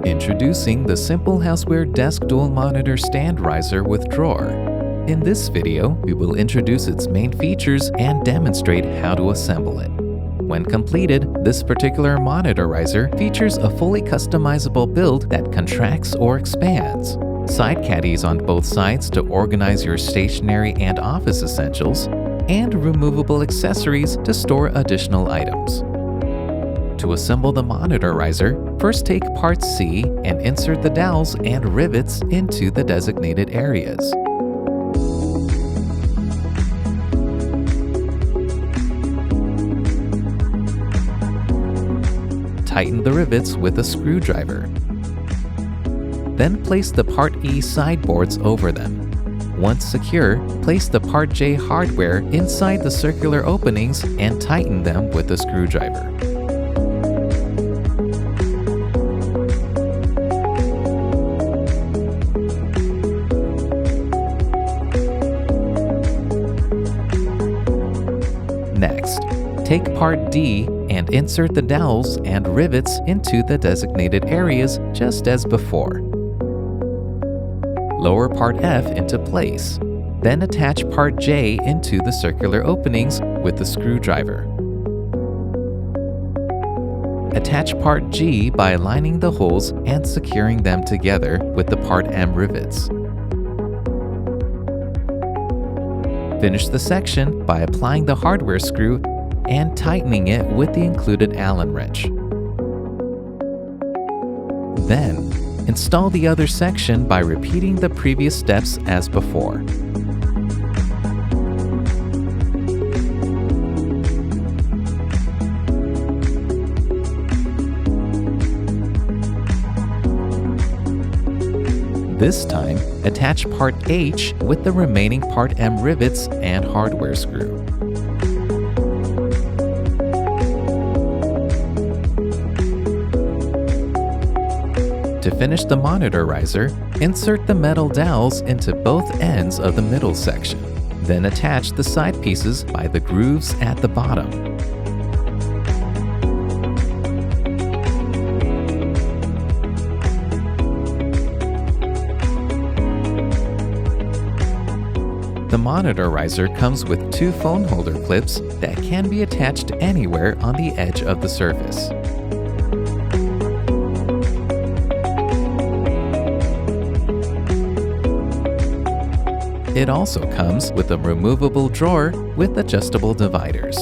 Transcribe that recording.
Introducing the simple Houseware desk dual monitor stand riser with drawer. In this video, we will introduce its main features and demonstrate how to assemble it. When completed, this particular monitor riser features a fully customizable build that contracts or expands, side caddies on both sides to organize your stationery and office essentials, and removable accessories to store additional items. To assemble the monitor riser, first take part C and insert the dowels and rivets into the designated areas. Tighten the rivets with a screwdriver. Then place the part E sideboards over them. Once secure, place the part J hardware inside the circular openings and tighten them with a screwdriver. Next, take part D and insert the dowels and rivets into the designated areas just as before. Lower part F into place. Then attach part J into the circular openings with the screwdriver. Attach part G by aligning the holes and securing them together with the part M rivets. Finish the section by applying the hardware screw and tightening it with the included Allen wrench. Then, install the other section by repeating the previous steps as before. This time, attach part H with the remaining part M rivets and hardware screw. To finish the monitor riser, insert the metal dowels into both ends of the middle section. Then attach the side pieces by the grooves at the bottom. The monitor riser comes with two phone holder clips that can be attached anywhere on the edge of the surface. It also comes with a removable drawer with adjustable dividers.